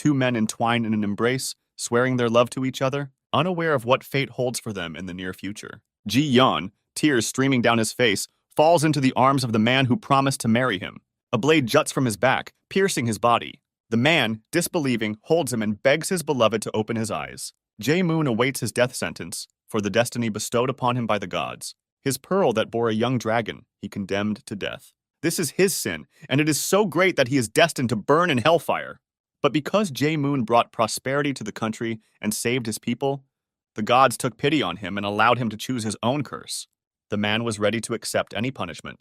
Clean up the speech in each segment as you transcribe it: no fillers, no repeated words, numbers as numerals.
two men entwine in an embrace, swearing their love to each other, unaware of what fate holds for them in the near future. Ji-yeon, tears streaming down his face, falls into the arms of the man who promised to marry him. A blade juts from his back, piercing his body. The man, disbelieving, holds him and begs his beloved to open his eyes. Jae-moon awaits his death sentence, for the destiny bestowed upon him by the gods. His pearl that bore a young dragon, he condemned to death. This is his sin, and it is so great that he is destined to burn in hellfire. But because Jae-moon brought prosperity to the country and saved his people, the gods took pity on him and allowed him to choose his own curse. The man was ready to accept any punishment,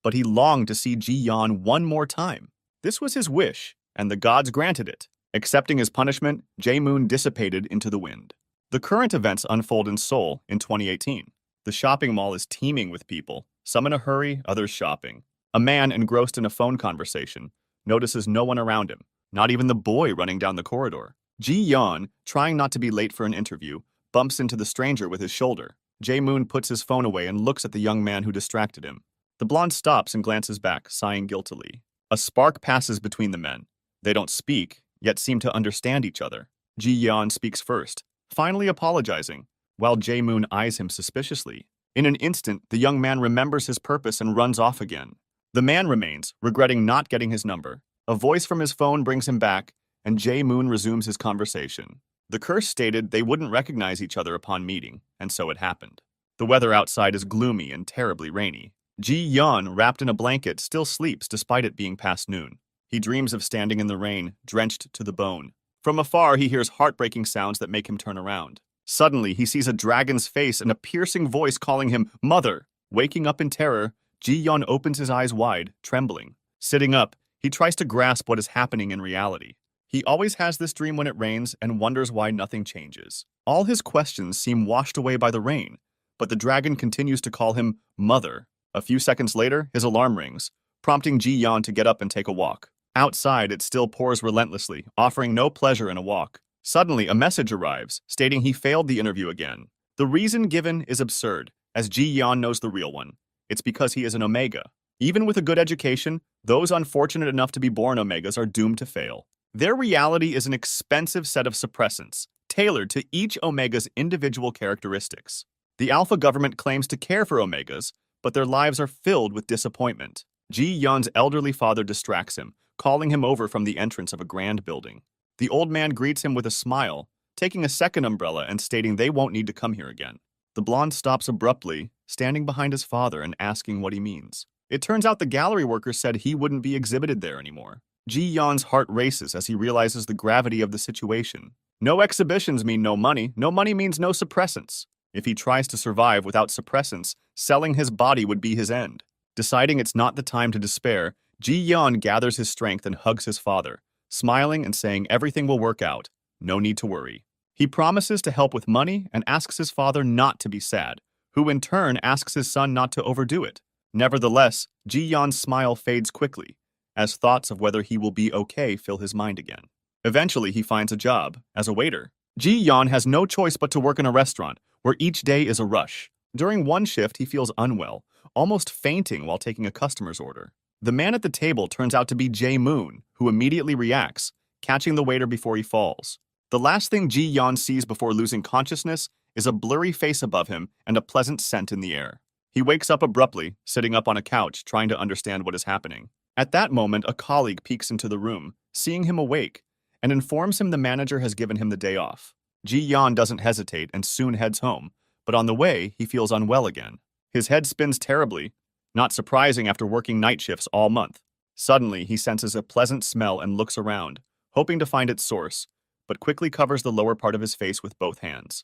but he longed to see Ji-yeon one more time. This was his wish, and the gods granted it. Accepting his punishment, Jae-moon dissipated into the wind. The current events unfold in Seoul in 2018. The shopping mall is teeming with people, some in a hurry, others shopping. A man engrossed in a phone conversation notices no one around him, not even the boy running down the corridor. Ji-yeon, trying not to be late for an interview, bumps into the stranger with his shoulder. Jae-moon puts his phone away and looks at the young man who distracted him. The blonde stops and glances back, sighing guiltily. A spark passes between the men. They don't speak, yet seem to understand each other. Ji-yeon speaks first, finally apologizing, while Jae-moon eyes him suspiciously. In an instant, the young man remembers his purpose and runs off again. The man remains, regretting not getting his number. A voice from his phone brings him back, and Jae-moon resumes his conversation. The curse stated they wouldn't recognize each other upon meeting, and so it happened. The weather outside is gloomy and terribly rainy. Ji-yeon, wrapped in a blanket, still sleeps despite it being past noon. He dreams of standing in the rain, drenched to the bone. From afar, he hears heartbreaking sounds that make him turn around. Suddenly, he sees a dragon's face and a piercing voice calling him "Mother." Waking up in terror, Ji-yeon opens his eyes wide, trembling. Sitting up, he tries to grasp what is happening in reality. He always has this dream when it rains and wonders why nothing changes. All his questions seem washed away by the rain, but the dragon continues to call him "Mother." A few seconds later, his alarm rings, prompting Ji-yeon to get up and take a walk. Outside, it still pours relentlessly, offering no pleasure in a walk. Suddenly, a message arrives, stating he failed the interview again. The reason given is absurd, as Ji-yeon knows the real one. It's because he is an Omega. Even with a good education, those unfortunate enough to be born Omegas are doomed to fail. Their reality is an expensive set of suppressants, tailored to each Omega's individual characteristics. The Alpha government claims to care for Omegas, but their lives are filled with disappointment. Ji-yeon's elderly father distracts him, calling him over from the entrance of a grand building. The old man greets him with a smile, taking a second umbrella and stating they won't need to come here again. The blonde stops abruptly, standing behind his father and asking what he means. It turns out the gallery worker said he wouldn't be exhibited there anymore. Ji-yeon's heart races as he realizes the gravity of the situation. No exhibitions mean no money means no suppressants. If he tries to survive without suppressants, selling his body would be his end. Deciding it's not the time to despair, Ji-yeon gathers his strength and hugs his father, smiling and saying everything will work out, no need to worry. He promises to help with money and asks his father not to be sad, who in turn asks his son not to overdo it. Nevertheless, Ji-yeon's smile fades quickly, as thoughts of whether he will be okay fill his mind again. Eventually, he finds a job as a waiter. Ji-yeon has no choice but to work in a restaurant, where each day is a rush. During one shift, he feels unwell, almost fainting while taking a customer's order. The man at the table turns out to be Jae-moon, who immediately reacts, catching the waiter before he falls. The last thing Ji-yeon sees before losing consciousness is a blurry face above him and a pleasant scent in the air. He wakes up abruptly, sitting up on a couch, trying to understand what is happening. At that moment, a colleague peeks into the room, seeing him awake, and informs him the manager has given him the day off. Ji-yeon doesn't hesitate and soon heads home, but on the way, he feels unwell again. His head spins terribly, not surprising after working night shifts all month. Suddenly, he senses a pleasant smell and looks around, hoping to find its source, but quickly covers the lower part of his face with both hands.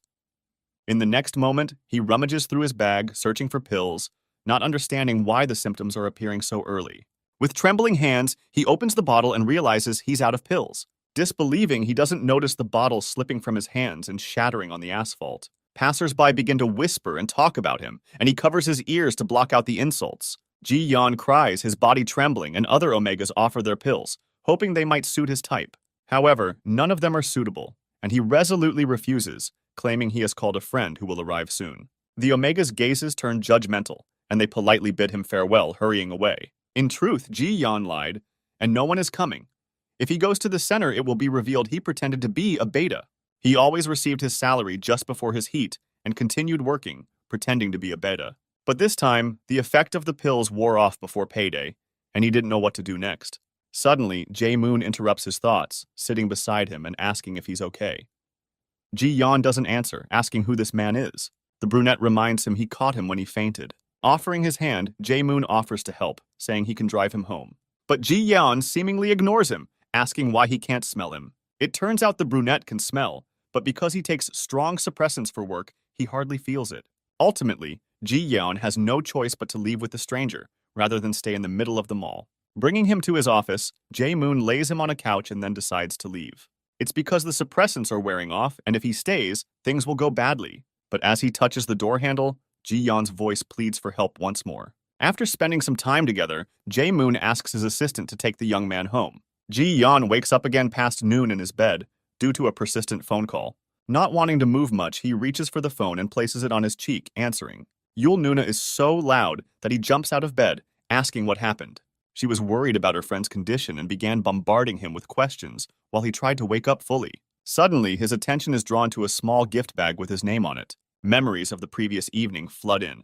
In the next moment, he rummages through his bag, searching for pills, not understanding why the symptoms are appearing so early. With trembling hands, he opens the bottle and realizes he's out of pills. Disbelieving, he doesn't notice the bottle slipping from his hands and shattering on the asphalt. Passers-by begin to whisper and talk about him, and he covers his ears to block out the insults. Ji-yeon cries, his body trembling, and other Omegas offer their pills, hoping they might suit his type. However, none of them are suitable, and he resolutely refuses, claiming he has called a friend who will arrive soon. The Omega's gazes turn judgmental, and they politely bid him farewell, hurrying away. In truth, Ji-yeon lied, and no one is coming. If he goes to the center, it will be revealed he pretended to be a beta. He always received his salary just before his heat and continued working, pretending to be a beta. But this time, the effect of the pills wore off before payday, and he didn't know what to do next. Suddenly, Jae-moon interrupts his thoughts, sitting beside him and asking if he's okay. Ji-yeon doesn't answer, asking who this man is. The brunette reminds him he caught him when he fainted. Offering his hand, Jae-moon offers to help, saying he can drive him home. But Ji-yeon seemingly ignores him, asking why he can't smell him. It turns out the brunette can smell, but because he takes strong suppressants for work, he hardly feels it. Ultimately, Ji-yeon has no choice but to leave with the stranger, rather than stay in the middle of the mall. Bringing him to his office, Jae-moon lays him on a couch and then decides to leave. It's because the suppressants are wearing off, and if he stays, things will go badly. But as he touches the door handle, Ji-yeon's voice pleads for help once more. After spending some time together, Jae-moon asks his assistant to take the young man home. Ji-yeon wakes up again past noon in his bed, due to a persistent phone call. Not wanting to move much, he reaches for the phone and places it on his cheek, answering. Yul Nuna is so loud that he jumps out of bed, asking what happened. She was worried about her friend's condition and began bombarding him with questions while he tried to wake up fully. Suddenly, his attention is drawn to a small gift bag with his name on it. Memories of the previous evening flood in.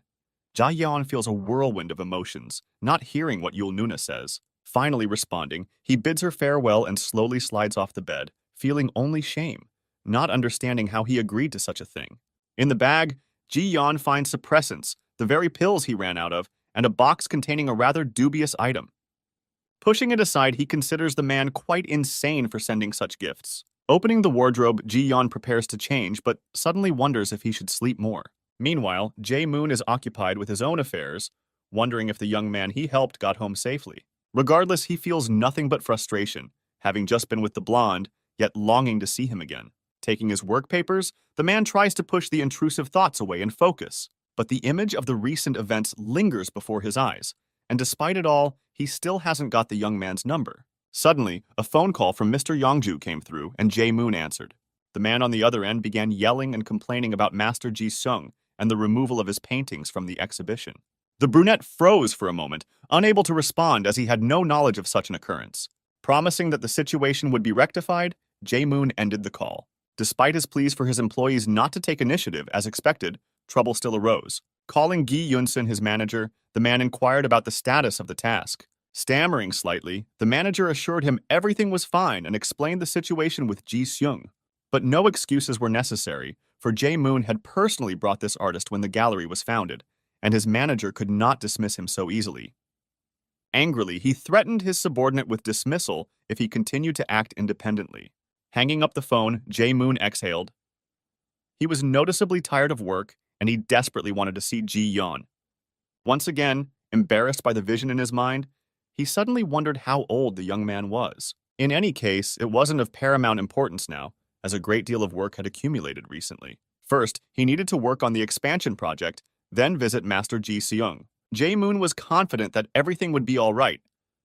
Jae-yeon feels a whirlwind of emotions, not hearing what Yul Nuna says. Finally responding, he bids her farewell and slowly slides off the bed, feeling only shame, not understanding how he agreed to such a thing. In the bag, Ji-yeon finds suppressants, the very pills he ran out of, and a box containing a rather dubious item. Pushing it aside, he considers the man quite insane for sending such gifts. Opening the wardrobe, Ji-yeon prepares to change, but suddenly wonders if he should sleep more. Meanwhile, Jae-moon is occupied with his own affairs, wondering if the young man he helped got home safely. Regardless, he feels nothing but frustration, having just been with the blonde, yet longing to see him again. Taking his work papers, the man tries to push the intrusive thoughts away and focus, but the image of the recent events lingers before his eyes, and despite it all, he still hasn't got the young man's number. Suddenly, a phone call from Mr. Yongju came through, and Jae-moon answered. The man on the other end began yelling and complaining about Master Ji-sung and the removal of his paintings from the exhibition. The brunette froze for a moment, unable to respond as he had no knowledge of such an occurrence. Promising that the situation would be rectified, Jae-moon ended the call. Despite his pleas for his employees not to take initiative, as expected, trouble still arose. Calling Gi Yunsun, his manager, the man inquired about the status of the task. Stammering slightly, the manager assured him everything was fine and explained the situation with Ji-seung. But no excuses were necessary, for Jae-moon had personally brought this artist when the gallery was founded, and his manager could not dismiss him so easily. Angrily, he threatened his subordinate with dismissal if he continued to act independently. Hanging up the phone, Jae-moon exhaled. He was noticeably tired of work, and he desperately wanted to see Ji-yeon. Once again, embarrassed by the vision in his mind, he suddenly wondered how old the young man was. In any case, it wasn't of paramount importance now, as a great deal of work had accumulated recently. First, he needed to work on the expansion project, then visit Master Ji-seung. Jae-moon was confident that everything would be all right,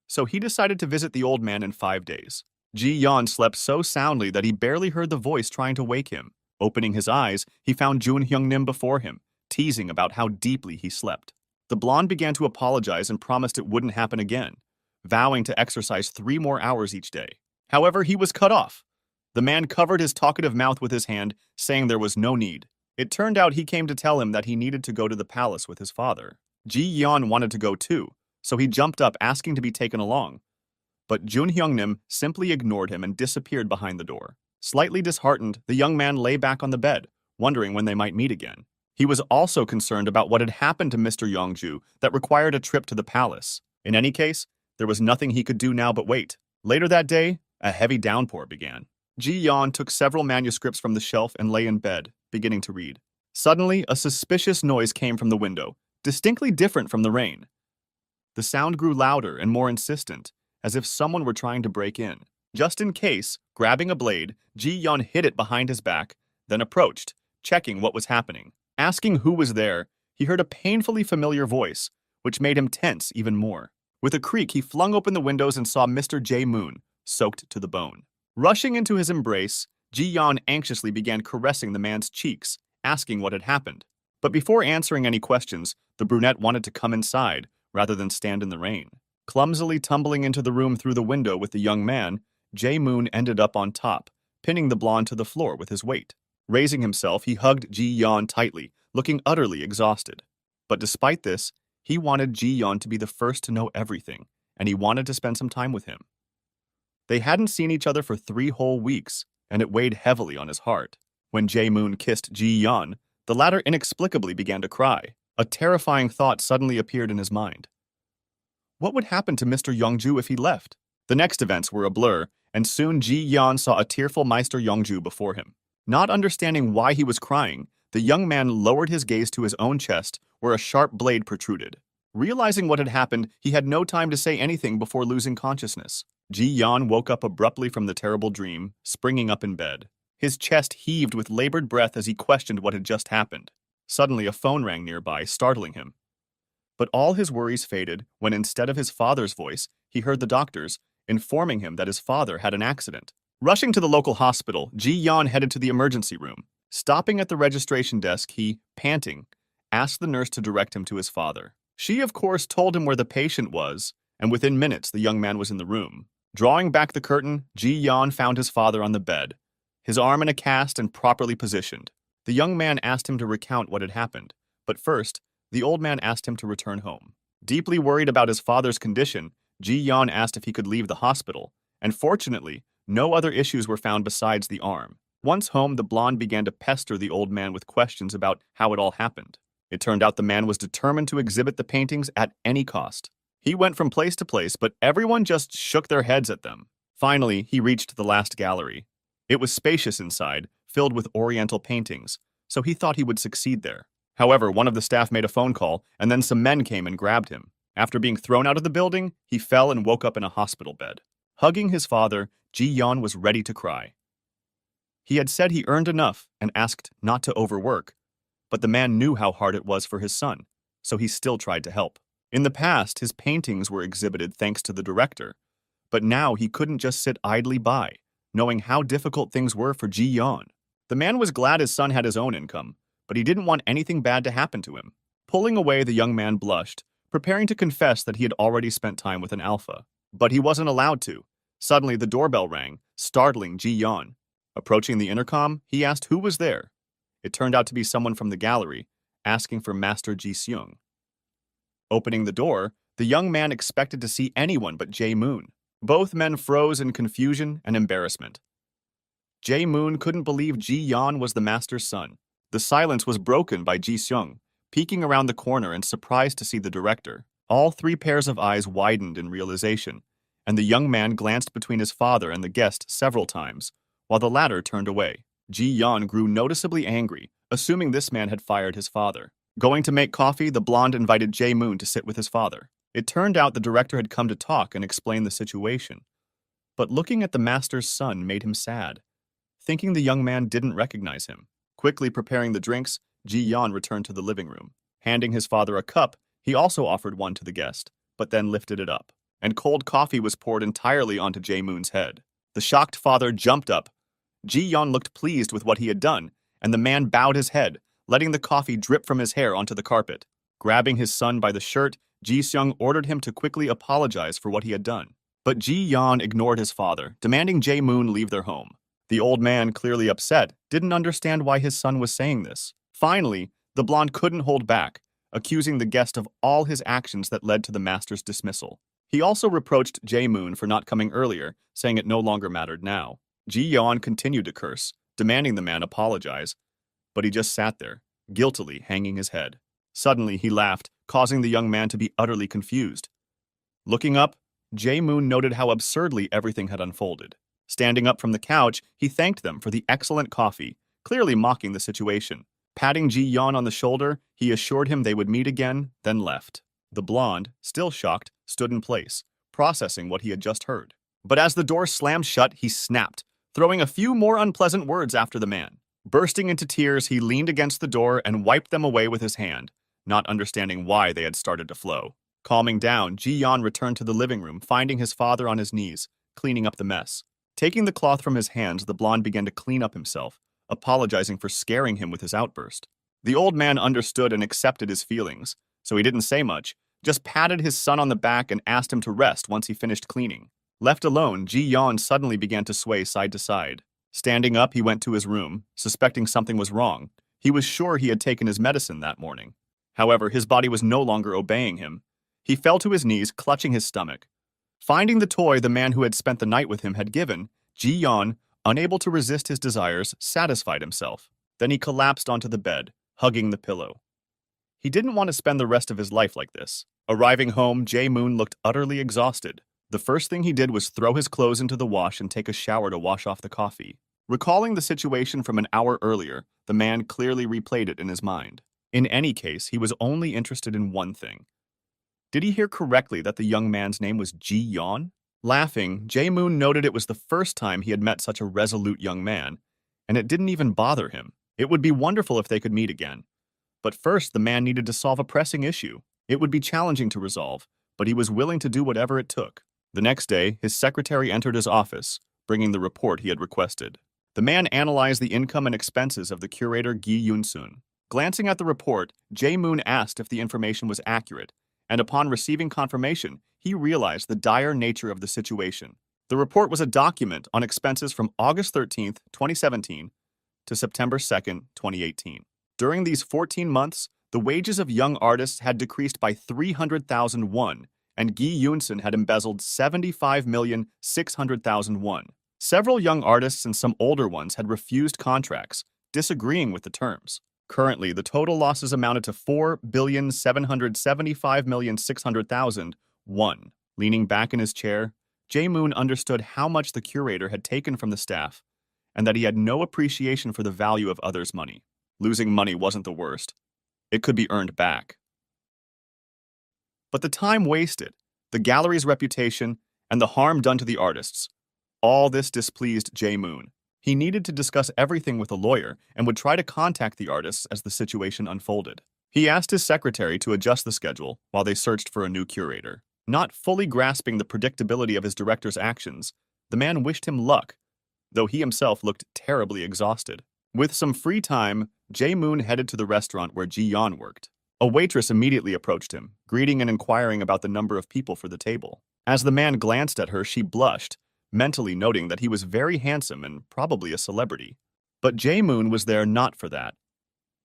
so he decided to visit the old man in 5 days. Ji-yeon slept so soundly that he barely heard the voice trying to wake him. Opening his eyes, he found Jun Hyung-nim before him, teasing about how deeply he slept. The blonde began to apologize and promised it wouldn't happen again, vowing to exercise 3 more hours each day. However, he was cut off. The man covered his talkative mouth with his hand, saying there was no need. It turned out he came to tell him that he needed to go to the palace with his father. Ji-yeon wanted to go too, so he jumped up asking to be taken along. But Jun Hyung-nim simply ignored him and disappeared behind the door. Slightly disheartened, the young man lay back on the bed, wondering when they might meet again. He was also concerned about what had happened to Mr. Yongju that required a trip to the palace. In any case, there was nothing he could do now but wait. Later that day, a heavy downpour began. Ji-yeon took several manuscripts from the shelf and lay in bed, beginning to read. Suddenly, a suspicious noise came from the window, distinctly different from the rain. The sound grew louder and more insistent, as if someone were trying to break in. Just in case, grabbing a blade, Ji-yeon hid it behind his back, then approached, checking what was happening. Asking who was there, he heard a painfully familiar voice, which made him tense even more. With a creak, he flung open the windows and saw Mr. Jae-moon, soaked to the bone. Rushing into his embrace, Ji-yeon anxiously began caressing the man's cheeks, asking what had happened. But before answering any questions, the brunette wanted to come inside, rather than stand in the rain. Clumsily tumbling into the room through the window with the young man, Jae-moon ended up on top, pinning the blonde to the floor with his weight. Raising himself, he hugged Ji-yeon tightly, looking utterly exhausted. But despite this, he wanted Ji-yeon to be the first to know everything, and he wanted to spend some time with him. They hadn't seen each other for 3 whole weeks, and it weighed heavily on his heart. When Jae-moon kissed Ji-yeon, the latter inexplicably began to cry. A terrifying thought suddenly appeared in his mind. What would happen to Mr. Yongju if he left? The next events were a blur, and soon Ji-yeon saw a tearful Meister Yongju before him. Not understanding why he was crying, the young man lowered his gaze to his own chest, where a sharp blade protruded. Realizing what had happened, he had no time to say anything before losing consciousness. Ji-yeon woke up abruptly from the terrible dream, springing up in bed. His chest heaved with labored breath as he questioned what had just happened. Suddenly, a phone rang nearby, startling him. But all his worries faded when, instead of his father's voice, he heard the doctors, informing him that his father had an accident. Rushing to the local hospital, Ji-yeon headed to the emergency room. Stopping at the registration desk, he, panting, asked the nurse to direct him to his father. She, of course, told him where the patient was, and within minutes the young man was in the room. Drawing back the curtain, Ji-yeon found his father on the bed, his arm in a cast and properly positioned. The young man asked him to recount what had happened, but first, the old man asked him to return home. Deeply worried about his father's condition, Ji-yeon asked if he could leave the hospital, and fortunately, no other issues were found besides the arm. Once home, the blonde began to pester the old man with questions about how it all happened. It turned out the man was determined to exhibit the paintings at any cost. He went from place to place, but everyone just shook their heads at them. Finally, he reached the last gallery. It was spacious inside, filled with oriental paintings, so he thought he would succeed there. However, one of the staff made a phone call, and then some men came and grabbed him. After being thrown out of the building, he fell and woke up in a hospital bed. Hugging his father, Ji-yeon was ready to cry. He had said he earned enough and asked not to overwork, but the man knew how hard it was for his son, so he still tried to help. In the past, his paintings were exhibited thanks to the director, but now he couldn't just sit idly by, knowing how difficult things were for Ji-yeon. The man was glad his son had his own income, but he didn't want anything bad to happen to him. Pulling away, the young man blushed, preparing to confess that he had already spent time with an alpha. But he wasn't allowed to. Suddenly, the doorbell rang, startling Ji-yeon. Approaching the intercom, he asked who was there. It turned out to be someone from the gallery, asking for Master Ji-seung. Opening the door, the young man expected to see anyone but Jae-moon. Both men froze in confusion and embarrassment. Jae-moon couldn't believe Ji-yeon was the master's son. The silence was broken by Ji-seung, peeking around the corner and surprised to see the director. All 3 pairs of eyes widened in realization, and the young man glanced between his father and the guest several times, while the latter turned away. Ji-yeon grew noticeably angry, assuming this man had fired his father. Going to make coffee, the blonde invited Jae-moon to sit with his father. It turned out the director had come to talk and explain the situation. But looking at the master's son made him sad, thinking the young man didn't recognize him. Quickly preparing the drinks, Ji-yeon returned to the living room. Handing his father a cup, he also offered one to the guest, but then lifted it up, and cold coffee was poured entirely onto Jae-moon's head. The shocked father jumped up. Ji-yeon looked pleased with what he had done, and the man bowed his head, letting the coffee drip from his hair onto the carpet. Grabbing his son by the shirt, Ji-seung ordered him to quickly apologize for what he had done. But Ji-yeon ignored his father, demanding Jae-moon leave their home. The old man, clearly upset, didn't understand why his son was saying this. Finally, the blonde couldn't hold back, accusing the guest of all his actions that led to the master's dismissal. He also reproached Jae-moon for not coming earlier, saying it no longer mattered now. Ji-yeon continued to curse, demanding the man apologize, but he just sat there, guiltily hanging his head. Suddenly, he laughed, causing the young man to be utterly confused. Looking up, Jae-moon noted how absurdly everything had unfolded. Standing up from the couch, he thanked them for the excellent coffee, clearly mocking the situation. Patting Ji-yeon on the shoulder, he assured him they would meet again, then left. The blonde, still shocked, stood in place, processing what he had just heard. But as the door slammed shut, he snapped, throwing a few more unpleasant words after the man. Bursting into tears, he leaned against the door and wiped them away with his hand, not understanding why they had started to flow. Calming down, Ji-yeon returned to the living room, finding his father on his knees, cleaning up the mess. Taking the cloth from his hands, the blonde began to clean up himself, apologizing for scaring him with his outburst. The old man understood and accepted his feelings, so he didn't say much, just patted his son on the back and asked him to rest once he finished cleaning. Left alone, Ji-yeon suddenly began to sway side to side. Standing up, he went to his room, suspecting something was wrong. He was sure he had taken his medicine that morning. However, his body was no longer obeying him. He fell to his knees, clutching his stomach. Finding the toy the man who had spent the night with him had given, Ji-yeon, unable to resist his desires, satisfied himself. Then he collapsed onto the bed, hugging the pillow. He didn't want to spend the rest of his life like this. Arriving home, Jae-moon looked utterly exhausted. The first thing he did was throw his clothes into the wash and take a shower to wash off the coffee. Recalling the situation from an hour earlier, the man clearly replayed it in his mind. In any case, he was only interested in one thing. Did he hear correctly that the young man's name was Ji-yeon? Laughing, Jae-moon noted it was the first time he had met such a resolute young man, and it didn't even bother him. It would be wonderful if they could meet again. But first, the man needed to solve a pressing issue. It would be challenging to resolve, but he was willing to do whatever it took. The next day, his secretary entered his office, bringing the report he had requested. The man analyzed the income and expenses of the curator Gi Yoon-sun. Glancing at the report, Jae-moon asked if the information was accurate, and upon receiving confirmation, he realized the dire nature of the situation. The report was a document on expenses from August 13, 2017 to September 2, 2018. During these 14 months, the wages of young artists had decreased by 300,000 won, and Gi Yoon-sun had embezzled 75,600,000 won. Several young artists and some older ones had refused contracts, disagreeing with the terms. Currently, the total losses amounted to 4,775,600,000 won. Leaning back in his chair, Jae-moon understood how much the curator had taken from the staff, and that he had no appreciation for the value of others' money. Losing money wasn't the worst. It could be earned back. But the time wasted, the gallery's reputation, and the harm done to the artists, all this displeased Jae-moon. He needed to discuss everything with a lawyer and would try to contact the artists as the situation unfolded. He asked his secretary to adjust the schedule while they searched for a new curator. Not fully grasping the predictability of his director's actions, the man wished him luck, though he himself looked terribly exhausted. With some free time, Jae-moon headed to the restaurant where Ji-yeon worked. A waitress immediately approached him, greeting and inquiring about the number of people for the table. As the man glanced at her, she blushed, mentally noting that he was very handsome and probably a celebrity. But Jae-moon was there not for that.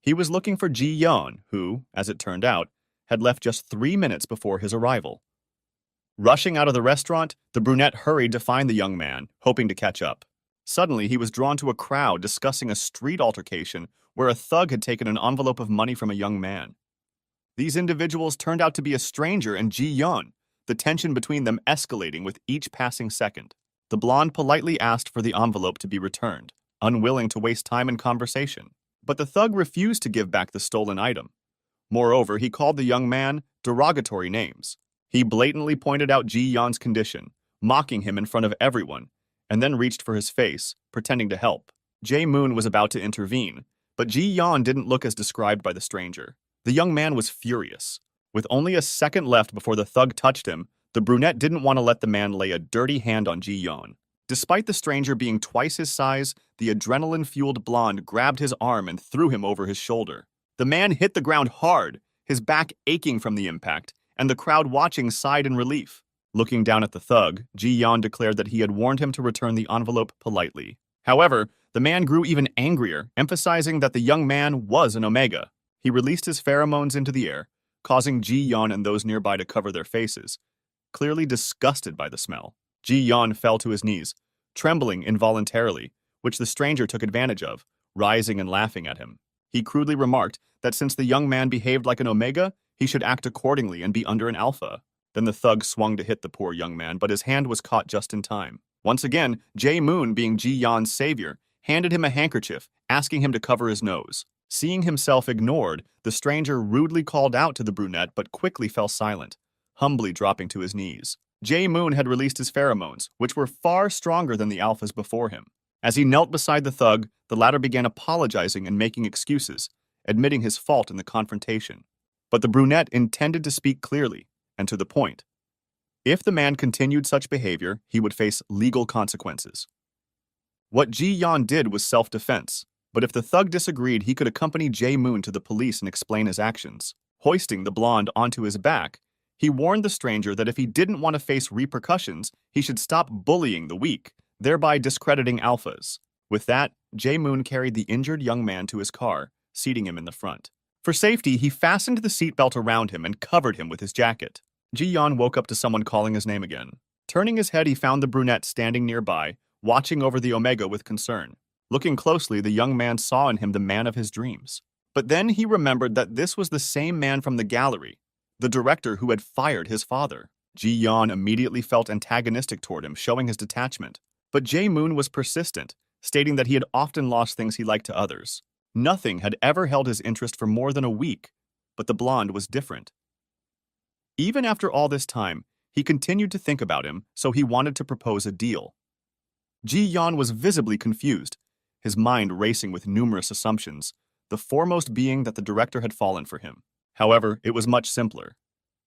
He was looking for Ji-yeon, who, as it turned out, had left just 3 minutes before his arrival. Rushing out of the restaurant, the brunette hurried to find the young man, hoping to catch up. Suddenly, he was drawn to a crowd discussing a street altercation where a thug had taken an envelope of money from a young man. These individuals turned out to be a stranger and Ji-yeon, the tension between them escalating with each passing second. The blonde politely asked for the envelope to be returned, unwilling to waste time in conversation. But the thug refused to give back the stolen item. Moreover, he called the young man derogatory names. He blatantly pointed out Ji-yeon's condition, mocking him in front of everyone, and then reached for his face, pretending to help. Jae-moon was about to intervene, but Ji-yeon didn't look as described by the stranger. The young man was furious. With only a second left before the thug touched him, the brunette didn't want to let the man lay a dirty hand on Ji-yeon. Despite the stranger being twice his size, the adrenaline-fueled blonde grabbed his arm and threw him over his shoulder. The man hit the ground hard, his back aching from the impact, and the crowd watching sighed in relief. Looking down at the thug, Ji-yeon declared that he had warned him to return the envelope politely. However, the man grew even angrier, emphasizing that the young man was an Omega. He released his pheromones into the air, causing Ji-yeon and those nearby to cover their faces, clearly disgusted by the smell. Ji-yeon fell to his knees, trembling involuntarily, which the stranger took advantage of, rising and laughing at him. He crudely remarked that since the young man behaved like an Omega, he should act accordingly and be under an Alpha. Then the thug swung to hit the poor young man, but his hand was caught just in time. Once again, Jae-moon, being Ji-yeon's savior, handed him a handkerchief, asking him to cover his nose. Seeing himself ignored, the stranger rudely called out to the brunette but quickly fell silent, humbly dropping to his knees. Jae-moon had released his pheromones, which were far stronger than the alphas before him. As he knelt beside the thug, the latter began apologizing and making excuses, admitting his fault in the confrontation. But the brunette intended to speak clearly and to the point. If the man continued such behavior, he would face legal consequences. What Ji-yeon did was self-defense, but if the thug disagreed, he could accompany Jae-moon to the police and explain his actions. Hoisting the blonde onto his back, He warned the stranger that if he didn't want to face repercussions, he should stop bullying the weak, thereby discrediting alphas. With that, Jae-moon carried the injured young man to his car, seating him in the front. For safety, he fastened the seatbelt around him and covered him with his jacket. Ji-yeon woke up to someone calling his name again. Turning his head, he found the brunette standing nearby, watching over the Omega with concern. Looking closely, the young man saw in him the man of his dreams. But then he remembered that this was the same man from the gallery, the director who had fired his father. Ji-yeon immediately felt antagonistic toward him, showing his detachment. But Jae-moon was persistent, stating that he had often lost things he liked to others. Nothing had ever held his interest for more than a week, but the blonde was different. Even after all this time, he continued to think about him, so he wanted to propose a deal. Ji-yeon was visibly confused, his mind racing with numerous assumptions, the foremost being that the director had fallen for him. However, it was much simpler.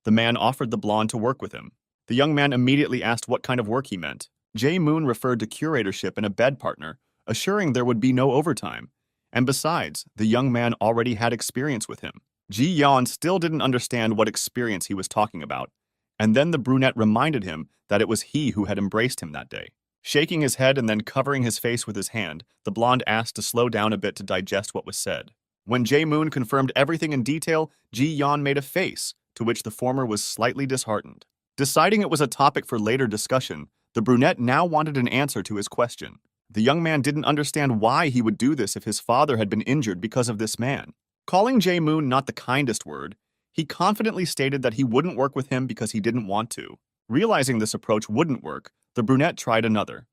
The man offered the blonde to work with him. The young man immediately asked what kind of work he meant. Jae-moon referred to curatorship and a bed partner, assuring there would be no overtime. And besides, the young man already had experience with him. Ji-yeon still didn't understand what experience he was talking about, and then the brunette reminded him that it was he who had embraced him that day. Shaking his head and then covering his face with his hand, the blonde asked to slow down a bit to digest what was said. When Jae-moon confirmed everything in detail, Ji-yeon made a face, to which the former was slightly disheartened. Deciding it was a topic for later discussion, the brunette now wanted an answer to his question. The young man didn't understand why he would do this if his father had been injured because of this man. Calling Jae-moon not the kindest word, he confidently stated that he wouldn't work with him because he didn't want to. Realizing this approach wouldn't work, the brunette tried another.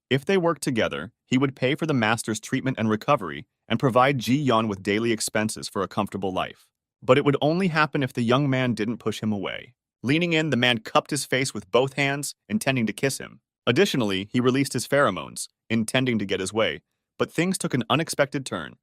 If they worked together, he would pay for the master's treatment and recovery and provide Ji-yeon with daily expenses for a comfortable life. But it would only happen if the young man didn't push him away. Leaning in, the man cupped his face with both hands, intending to kiss him. Additionally, he released his pheromones, intending to get his way, but things took an unexpected turn.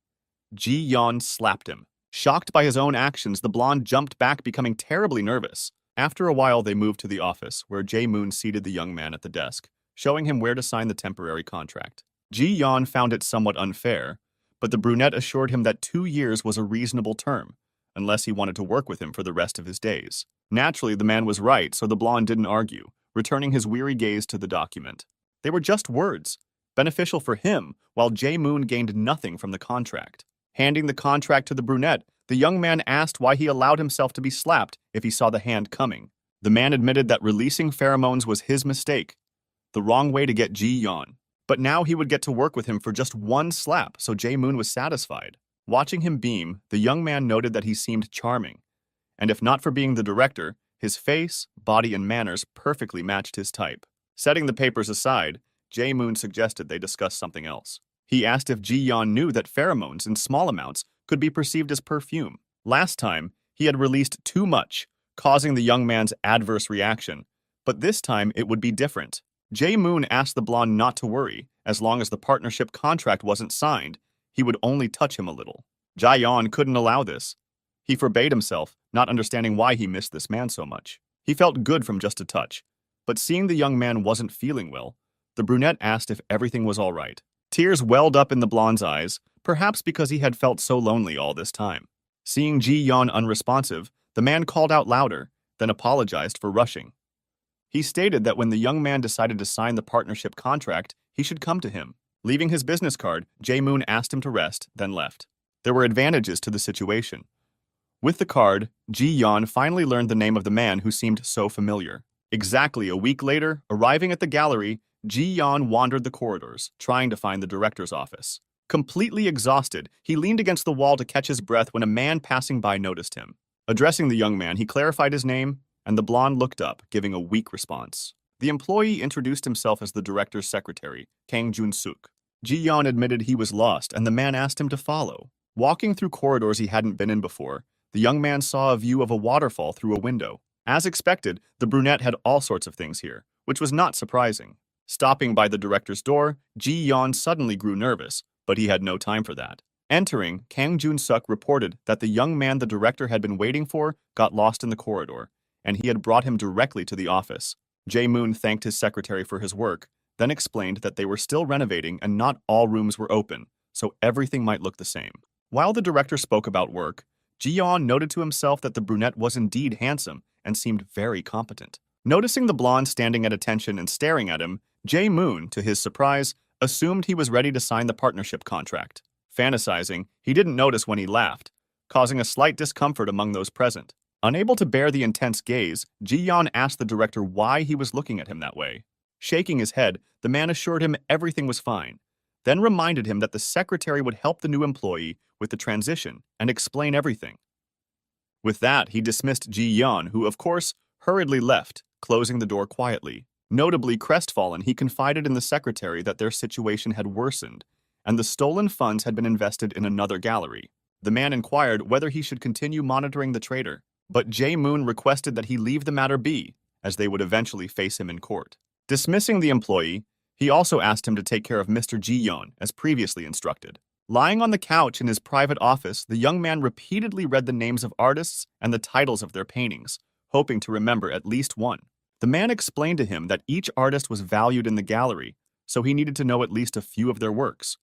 Ji-yeon slapped him. Shocked by his own actions, the blonde jumped back, becoming terribly nervous. After a while, they moved to the office, where Jae-moon seated the young man at the desk, showing him where to sign the temporary contract. Ji-yeon found it somewhat unfair, but the brunette assured him that 2 years was a reasonable term, unless he wanted to work with him for the rest of his days. Naturally, the man was right, so the blonde didn't argue, returning his weary gaze to the document. They were just words, beneficial for him, while Jae-moon gained nothing from the contract. Handing the contract to the brunette, the young man asked why he allowed himself to be slapped if he saw the hand coming. The man admitted that releasing pheromones was his mistake, the wrong way to get Ji-yeon. But now he would get to work with him for just one slap, so Jae-moon was satisfied. Watching him beam, the young man noted that he seemed charming, and if not for being the director, his face, body, and manners perfectly matched his type. Setting the papers aside, Jae-moon suggested they discuss something else. He asked if Ji-yeon knew that pheromones in small amounts could be perceived as perfume. Last time, he had released too much, causing the young man's adverse reaction, but this time it would be different. Jae-moon asked the blonde not to worry. As long as the partnership contract wasn't signed, he would only touch him a little. Jae-yeon couldn't allow this. He forbade himself, not understanding why he missed this man so much. He felt good from just a touch, but seeing the young man wasn't feeling well, the brunette asked if everything was all right. Tears welled up in the blonde's eyes, perhaps because he had felt so lonely all this time. Seeing Ji-yeon unresponsive, the man called out louder, then apologized for rushing. He stated that when the young man decided to sign the partnership contract, he should come to him. Leaving his business card, Jae-moon asked him to rest, then left. There were advantages to the situation. With the card, Ji-yeon finally learned the name of the man who seemed so familiar. Exactly a week later, arriving at the gallery, Ji-yeon wandered the corridors, trying to find the director's office. Completely exhausted, he leaned against the wall to catch his breath when a man passing by noticed him. Addressing the young man, he clarified his name, and the blonde looked up, giving a weak response. The employee introduced himself as the director's secretary, Kang Jun-suk. Ji-yeon admitted he was lost, and the man asked him to follow. Walking through corridors he hadn't been in before, the young man saw a view of a waterfall through a window. As expected, the brunette had all sorts of things here, which was not surprising. Stopping by the director's door, Ji-yeon suddenly grew nervous, but he had no time for that. Entering, Kang Jun-suk reported that the young man the director had been waiting for got lost in the corridor, and he had brought him directly to the office. Jae-moon thanked his secretary for his work, then explained that they were still renovating and not all rooms were open, so everything might look the same. While the director spoke about work, Ji-yeon noted to himself that the brunette was indeed handsome and seemed very competent. Noticing the blonde standing at attention and staring at him, Jae-moon, to his surprise, assumed he was ready to sign the partnership contract. Fantasizing, he didn't notice when he laughed, causing a slight discomfort among those present. Unable to bear the intense gaze, Ji-yeon asked the director why he was looking at him that way. Shaking his head, the man assured him everything was fine, then reminded him that the secretary would help the new employee with the transition and explain everything. With that, he dismissed Ji-yeon, who, of course, hurriedly left, closing the door quietly. Notably crestfallen, he confided in the secretary that their situation had worsened, and the stolen funds had been invested in another gallery. The man inquired whether he should continue monitoring the trader, but Jae-moon requested that he leave the matter be, as they would eventually face him in court. Dismissing the employee, he also asked him to take care of Mr. Ji-yeon, as previously instructed. Lying on the couch in his private office, the young man repeatedly read the names of artists and the titles of their paintings, hoping to remember at least one. The man explained to him that each artist was valued in the gallery, so he needed to know at least a few of their works.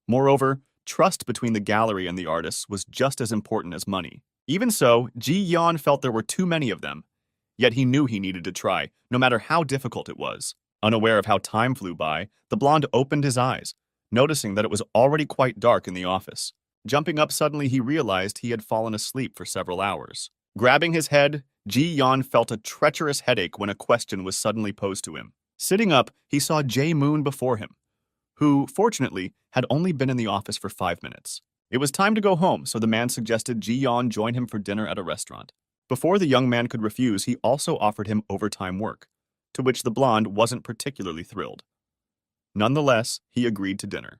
Moreover, trust between the gallery and the artists was just as important as money. Even so, Ji-yeon felt there were too many of them, yet he knew he needed to try, no matter how difficult it was. Unaware of how time flew by, the blonde opened his eyes, noticing that it was already quite dark in the office. Jumping up suddenly, he realized he had fallen asleep for several hours. Grabbing his head, Ji-yeon felt a treacherous headache when a question was suddenly posed to him. Sitting up, he saw Jae-moon before him, who, fortunately, had only been in the office for 5 minutes. It was time to go home, so the man suggested Ji-yeon join him for dinner at a restaurant. Before the young man could refuse, he also offered him overtime work, to which the blonde wasn't particularly thrilled. Nonetheless, he agreed to dinner.